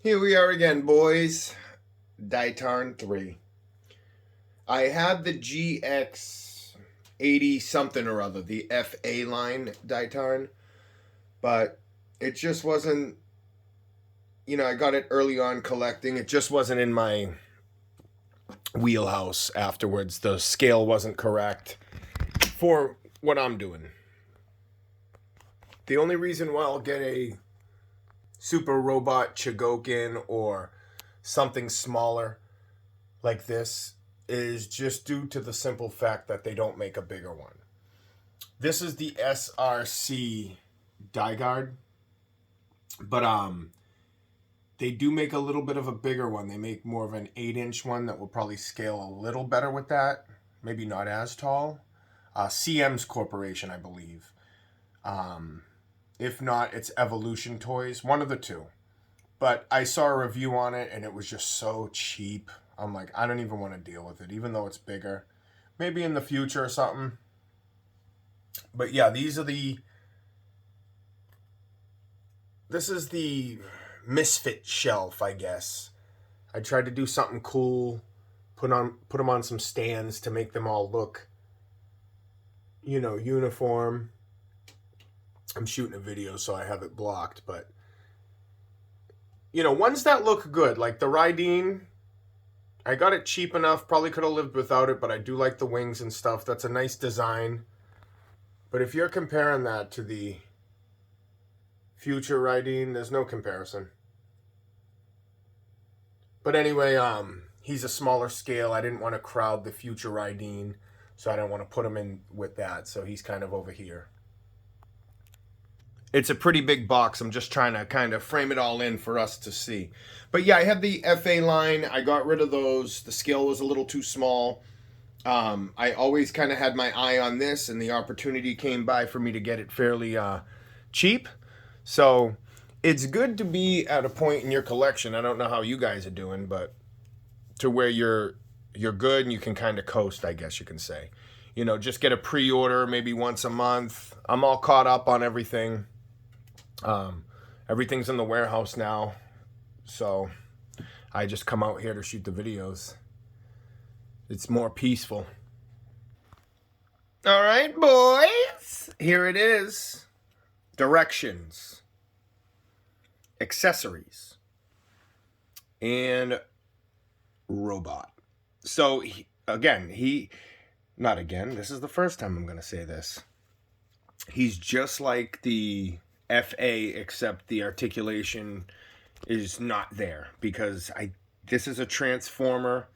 Here we are again, boys. Daitarn 3. I had the GX 80 something or other, the FA line Daitarn, but it just wasn't, I got it early on collecting. It just wasn't in my wheelhouse afterwards. The scale wasn't correct for what I'm doing. The only reason why I'll get a super robot chogokin or something smaller like this is just due to the simple fact that they don't make a bigger one. This is the SRC Daitarn, but they do make a little bit of a bigger one. They make more of an 8-inch one that will probably scale a little better with that. Maybe not as tall. CM's Corporation, I believe. If not, it's Evolution Toys. One of the two. But I saw a review on it, and it was just so cheap. I'm like, I don't even want to deal with it, even though it's bigger. Maybe in the future or something. But yeah, this is the misfit shelf, I guess. I tried to do something cool, put them on some stands to make them all look, uniform. I'm shooting a video, so I have it blocked, but ones that look good, like the Raideen, I got it cheap enough, probably could have lived without it, but I do like the wings and stuff. That's a nice design. But if you're comparing that to the future Raideen, there's no comparison. But anyway, he's a smaller scale. I didn't want to crowd the future Raideen, so I didn't want to put him in with that, so he's kind of over here. It's a pretty big box. I'm just trying to kind of frame it all in for us to see. But yeah, I had the FA line. I got rid of those. The scale was a little too small. I always kind of had my eye on this, and the opportunity came by for me to get it fairly cheap. So it's good to be at a point in your collection. I don't know how you guys are doing, but to where you're good and you can kind of coast, I guess you can say. Just get a pre-order maybe once a month. I'm all caught up on everything. Everything's in the warehouse now, so I just come out here to shoot the videos. It's more peaceful. All right, boys, here it is. Directions, accessories, and robot. So this is the first time I'm going to say this. He's just like the FA, except the articulation is not there because this is a transformer.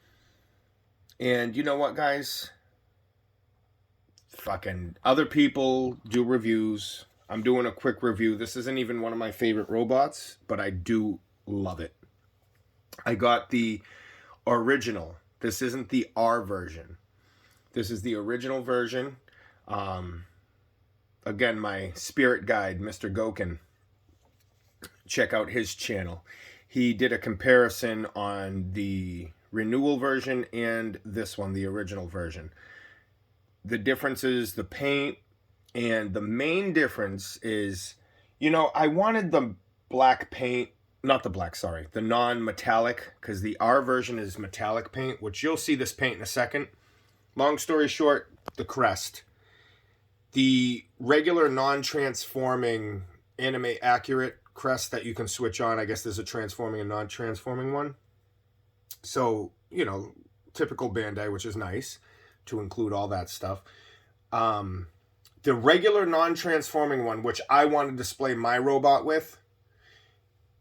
And you know what, guys? Fucking other people do reviews. I'm doing a quick review. This isn't even one of my favorite robots, but I do love it. I got the original. This isn't the R version. This is the original version. Again, my spirit guide, Mr. Gokin, check out his channel. He did a comparison on the renewal version and this one, the original version. The difference is the paint, and the main difference is, I wanted the black paint, the non-metallic, because the R version is metallic paint, which you'll see this paint in a second. Long story short, the crest. The regular non-transforming anime accurate crest that you can switch on, I guess there's a transforming and non-transforming one. So, typical Bandai, which is nice to include all that stuff. The regular non-transforming one, which I want to display my robot with,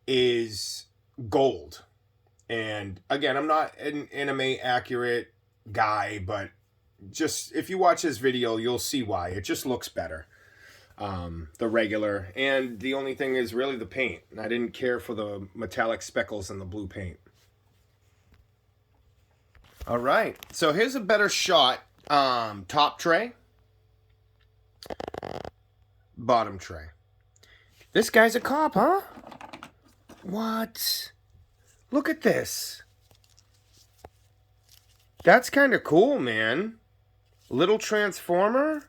is gold. And again, I'm not an anime accurate guy, but just if you watch this video, you'll see why. It just looks better. The regular. And the only thing is really the paint. I didn't care for the metallic speckles in the blue paint. All right. So here's a better shot. Top tray. Bottom tray. This guy's a cop, huh? What? Look at this. That's kind of cool, man. Little transformer?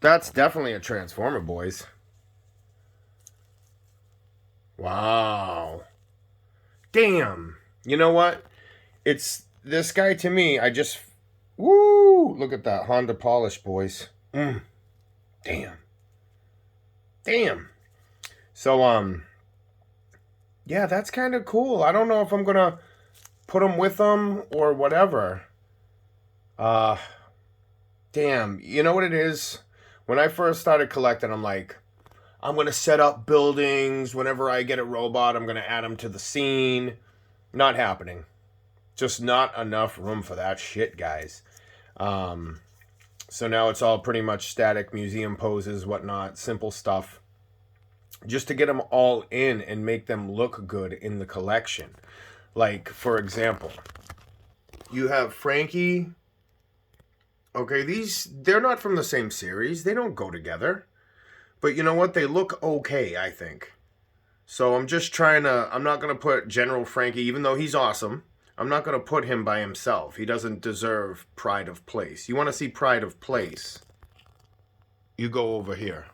That's definitely a transformer, boys. Wow. Damn. You know what? It's this guy to me. I just, woo! Look at that Honda polish, boys. Damn. Damn. So yeah, that's kind of cool. I don't know if I'm gonna put them with them or whatever. Uh, damn. You know what it is? When I first started collecting, I'm like, I'm gonna set up buildings. Whenever I get a robot, I'm gonna add them to the scene. Not happening. Just not enough room for that shit, guys. So now it's all pretty much static museum poses, whatnot, simple stuff. Just to get them all in and make them look good in the collection. Like, for example, you have Frankie. Okay, they're not from the same series. They don't go together. But you know what? They look okay, I think. So I'm not going to put General Frankie, even though he's awesome. I'm not going to put him by himself. He doesn't deserve pride of place. You want to see pride of place? You go over here.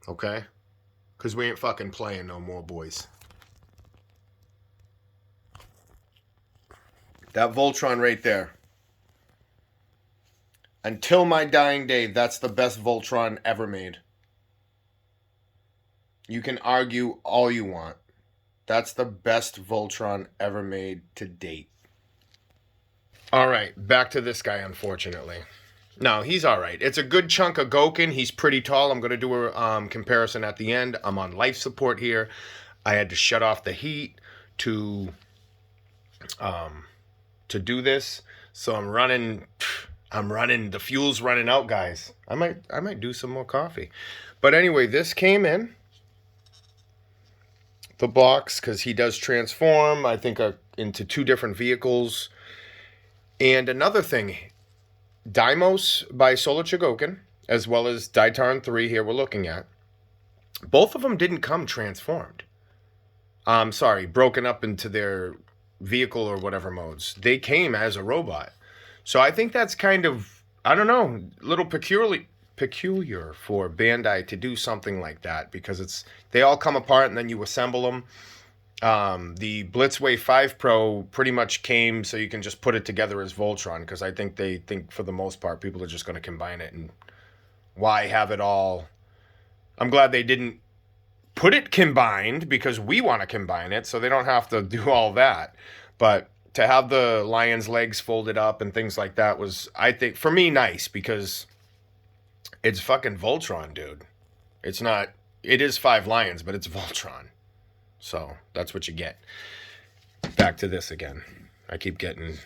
Okay? Because we ain't fucking playing no more, boys. That Voltron right there. Until my dying day, that's the best Voltron ever made. You can argue all you want. That's the best Voltron ever made to date. All right, back to this guy, unfortunately. No, he's all right. It's a good chunk of Chogokin. He's pretty tall. I'm going to do a comparison at the end. I'm on life support here. I had to shut off the heat to do this. So I'm running. The fuel's running out, guys. I might do some more coffee. But anyway, this came in the box because he does transform, I think, into 2 different vehicles. And another thing, Deimos by Solar Chogokin, as well as Daitarn 3 here we're looking at, both of them didn't come transformed. Broken up into their vehicle or whatever modes. They came as a robot. So I think that's kind of, I don't know, a little peculiar for Bandai to do something like that, because they all come apart and then you assemble them. The Blitzwave 5 Pro pretty much came so you can just put it together as Voltron, because I think they think for the most part people are just going to combine it, and why have it all? I'm glad they didn't put it combined, because we want to combine it so they don't have to do all that. But to have the lion's legs folded up and things like that was, I think, for me, nice, because it's fucking Voltron, dude. It is 5 lions, but it's Voltron. So that's what you get. Back to this again. I keep getting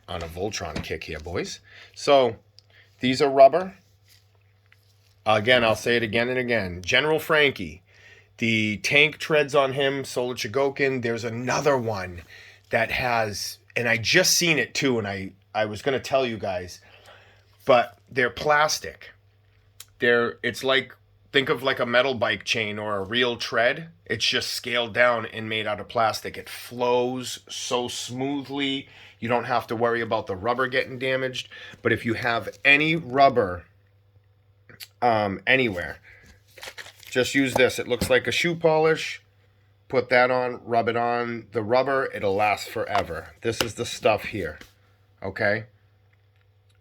on a Voltron kick here, boys. So these are rubber. Again, I'll say it again and again. General Frankie. The tank treads on him, Solar Chogokin. There's another one that has, and I just seen it too, and I was going to tell you guys, but they're plastic. It's like, think of like a metal bike chain or a real tread. It's just scaled down and made out of plastic. It flows so smoothly. You don't have to worry about the rubber getting damaged. But if you have any rubber anywhere, just use this. It looks like a shoe polish. Put that on, rub it on the rubber. It'll last forever. This is the stuff here. Okay?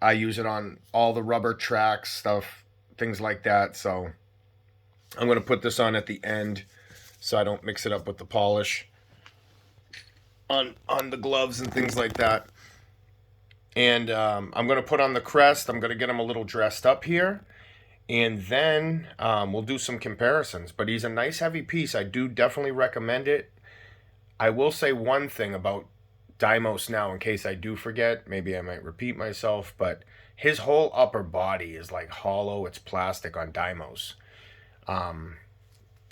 I use it on all the rubber tracks, stuff, things like that. So I'm going to put this on at the end so I don't mix it up with the polish on the gloves and things like that. And I'm going to put on the crest. I'm going to get him a little dressed up here. And then we'll do some comparisons. But he's a nice heavy piece. I do definitely recommend it. I will say one thing about Deimos now, in case I do forget. Maybe I might repeat myself. But his whole upper body is like hollow. It's plastic on Deimos.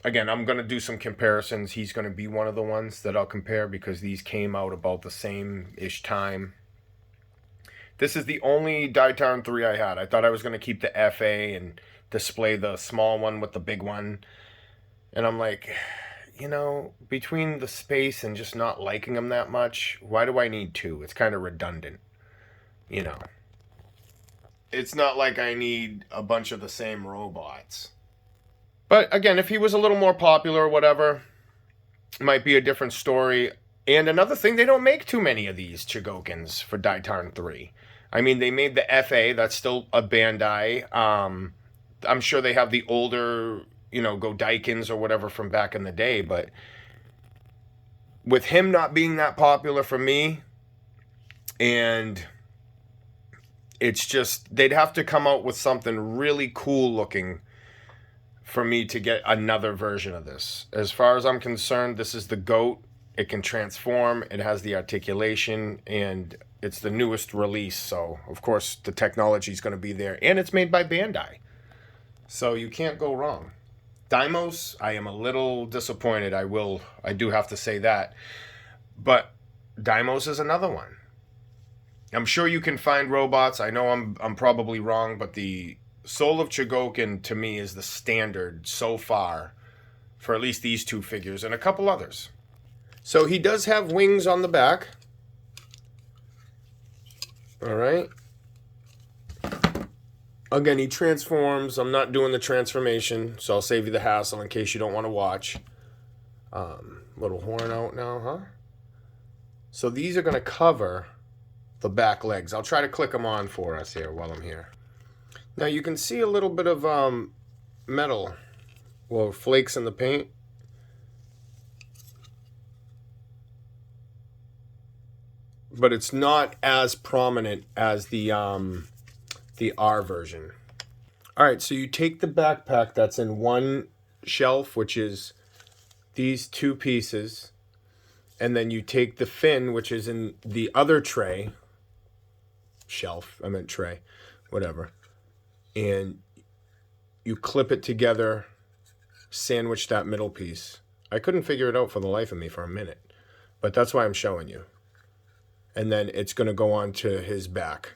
Again, I'm going to do some comparisons. He's going to be one of the ones that I'll compare, because these came out about the same-ish time. This is the only Daitarn 3 I had. I thought I was going to keep the FA and display the small one with the big one. And I'm like, between the space and just not liking them that much, why do I need 2? It's kind of redundant. It's not like I need a bunch of the same robots. But again, if he was a little more popular or whatever, might be a different story. And another thing, they don't make too many of these chogokins for Daitarn 3. I mean, they made the FA, that's still a Bandai. I'm sure they have the older, Godaikins or whatever from back in the day, but with him not being that popular for me, and it's just, they'd have to come out with something really cool looking for me to get another version of this. As far as I'm concerned, this is the GOAT. It can transform, it has the articulation, and it's the newest release, so of course the technology is going to be there, and it's made by Bandai, so you can't go wrong. Daimos, I am a little disappointed. I do have to say that, but Daimos is another one. I'm sure you can find robots. I know I'm probably wrong, but the Soul of Chogokin to me is the standard so far for at least these two figures and a couple others. So he does have wings on the back. All right. Again, he transforms. I'm not doing the transformation, so I'll save you the hassle in case you don't want to watch. Little horn out now, huh? So these are going to cover the back legs. I'll try to click them on for us here while I'm here. Now you can see a little bit of metal, well, flakes in the paint. But it's not as prominent as the R version. All right, so you take the backpack that's in one shelf, which is these two pieces, and then you take the fin, which is in the other tray, shelf, I meant tray, whatever, and you clip it together, sandwich that middle piece. I couldn't figure it out for the life of me for a minute, but that's why I'm showing you. And then it's going to go on to his back,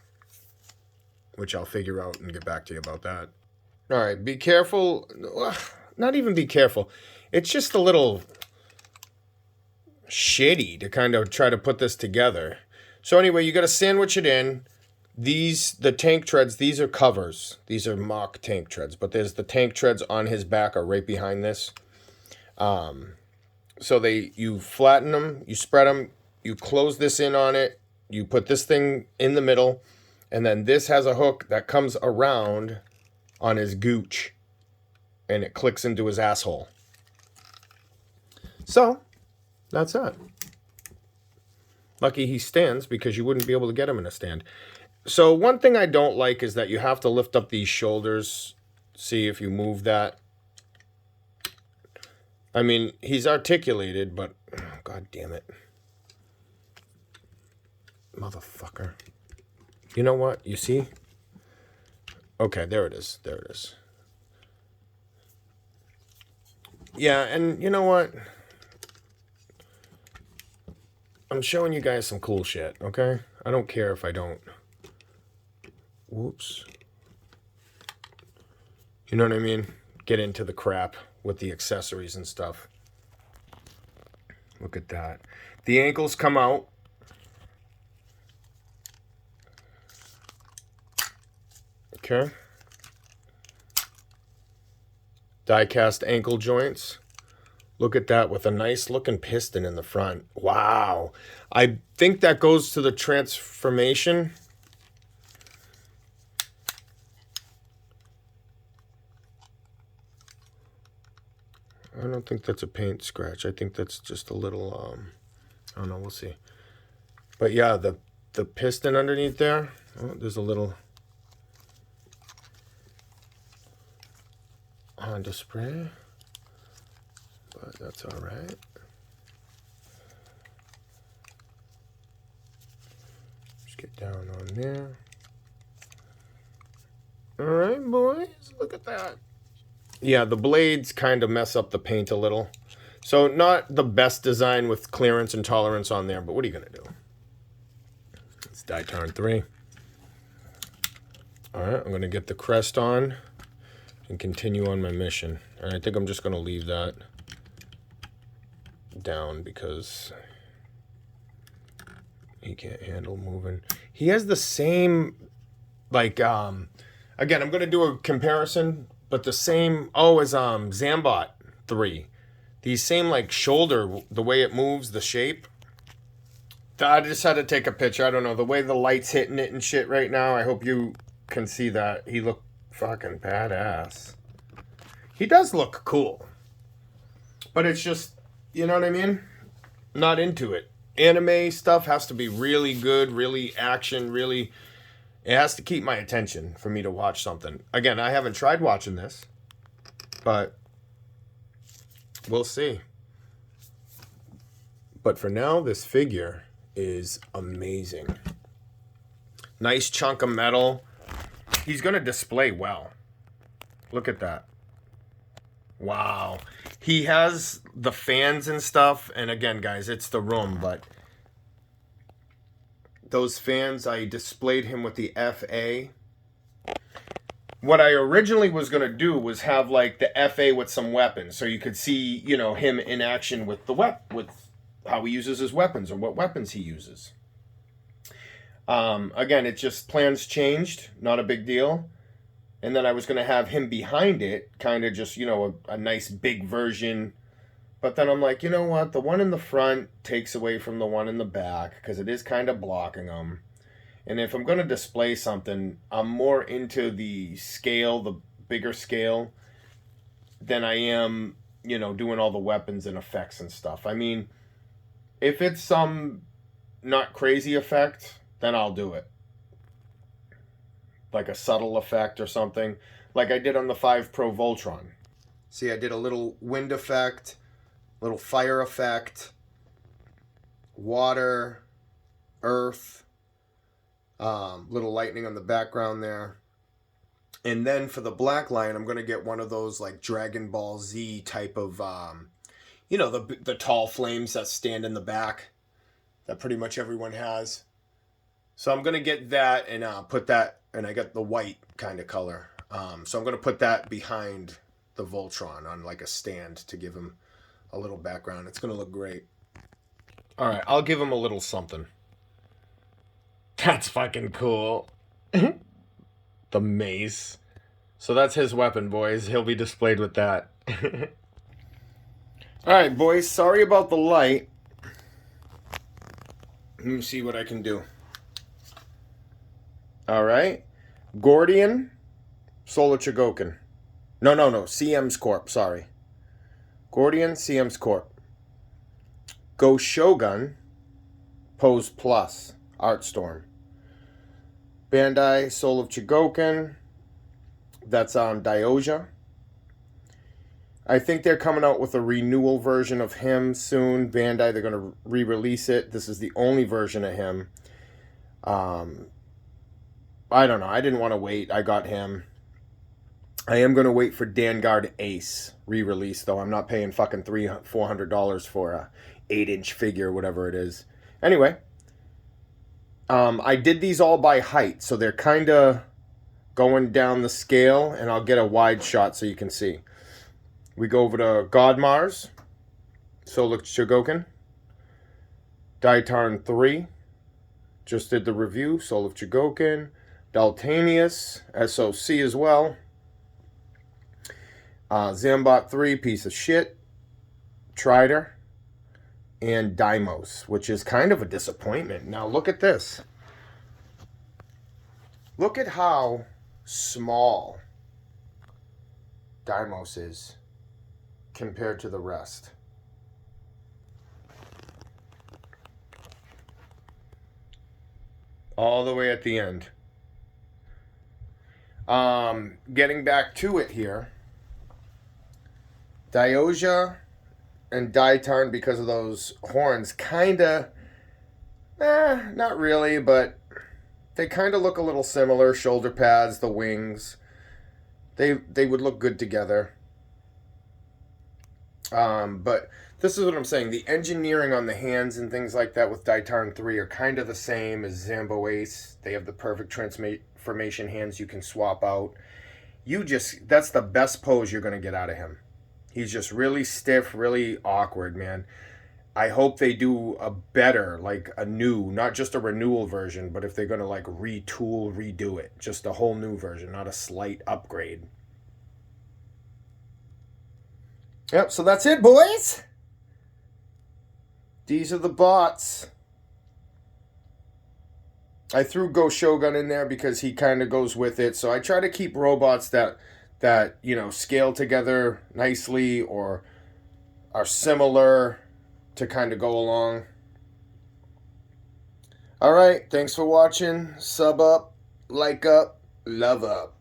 which I'll figure out and get back to you about that. All right, be careful. Not even be careful. It's just a little shitty to kind of try to put this together. So anyway, you got to sandwich it in. The tank treads, these are covers. These are mock tank treads, but there's the tank treads on his back are right behind this. So you flatten them, you spread them, you close this in on it, you put this thing in the middle, and then this has a hook that comes around on his gooch, and it clicks into his asshole. So, that's it. Lucky he stands, because you wouldn't be able to get him in a stand. So one thing I don't like is that you have to lift up these shoulders. See if you move that. I mean, he's articulated, but God damn it. Motherfucker. You know what? You see? Okay, there it is. There it is. Yeah, and you know what? I'm showing you guys some cool shit, okay? I don't care if I don't. Whoops. You know what I mean? Get into the crap with the accessories and stuff. Look at that. The ankles come out. Okay. Die-cast ankle joints. Look at that with a nice looking piston in the front. Wow. I think that goes to the transformation. I don't think that's a paint scratch. I think that's just a little, I don't know, we'll see. But yeah, the piston underneath there, oh, there's a little Honda spray, but that's all right. Just get down on there. All right, boys, look at that. Yeah, the blades kind of mess up the paint a little. So not the best design with clearance and tolerance on there, but what are you going to do? It's Daitarn 3. All right, I'm going to get the crest on and continue on my mission. And I think I'm just going to leave that down because he can't handle moving. He has the same, like, again, I'm going to do a comparison, but the same, as Zambot 3. These same like shoulder, the way it moves, the shape. I just had to take a picture. I don't know, the way the light's hitting it and shit right now. I hope you can see that. He looked fucking badass. He does look cool. But it's just, you know what I mean? Not into it. Anime stuff has to be really good, really action, really... It has to keep my attention for me to watch something. Again, I haven't tried watching this, but we'll see. But for now, this figure is amazing. Nice chunk of metal. He's going to display well. Look at that. Wow. He has the fans and stuff. And again, guys, it's the room, but those fans, I displayed him with the FA. What I originally was going to do was have like the FA with some weapons. So you could see, you know, him in action with the with how he uses his weapons or what weapons he uses. Again, it just plans changed. Not a big deal. And then I was going to have him behind it, kind of just, you know, a nice big version. But then I'm like, you know what? The one in the front takes away from the one in the back because it is kind of blocking them. And if I'm going to display something, I'm more into the scale, the bigger scale, than I am, you know, doing all the weapons and effects and stuff. I mean, if it's some not crazy effect, then I'll do it. Like a subtle effect or something, like I did on the 5 Pro Voltron. See, I did a little wind effect, little fire effect, water, earth, little lightning on the background there. And then for the Black Lion, I'm going to get one of those like Dragon Ball Z type of, you know, the tall flames that stand in the back that pretty much everyone has. So I'm going to get that and put that, and I got the white kind of color. So I'm going to put that behind the Voltron on like a stand to give him a little background. It's going to look great. All right, I'll give him a little something. That's fucking cool. The mace. So that's his weapon, boys. He'll be displayed with that. All right, boys. Sorry about the light. Let me see what I can do. All right. Gordian, Solar Chogokin. No. CM's Corp. Sorry. Gordian, CM's Corp. Go Shogun, Pose Plus, Artstorm. Bandai, Soul of Chogokin. That's on Dioja. I think they're coming out with a renewal version of him soon. Bandai, they're going to re-release it. This is the only version of him. I don't know. I didn't want to wait. I got him. I am going to wait for Vanguard Ace re-release, though. I'm not paying fucking $400 for a 8-inch figure, whatever it is. Anyway, I did these all by height, so they're kind of going down the scale, and I'll get a wide shot so you can see. We go over to God Mars, Solar Chogokin, Daitarn 3, just did the review, Soul of Chogokin, Daltanius, SOC as well, Zambot 3, piece of shit, Trider, and Deimos, which is kind of a disappointment. Now look at this. Look at how small Deimos is compared to the rest. All the way at the end. Getting back to it here. Dioja and Daitarn, because of those horns, kinda, not really, but they kind of look a little similar. Shoulder pads, the wings, they would look good together. But this is what I'm saying. The engineering on the hands and things like that with Daitarn 3 are kind of the same as Zambo Ace. They have the perfect transformation hands you can swap out. That's the best pose you're going to get out of him. He's just really stiff, really awkward, man. I hope they do a better, like a new, not just a renewal version, but if they're going to like retool, redo it. Just a whole new version, not a slight upgrade. Yep, so that's it, boys. These are the bots. I threw Go Shogun in there because he kind of goes with it. So I try to keep robots that you know, scale together nicely or are similar to kind of go along. All right, thanks for watching. Sub up, like up, love up.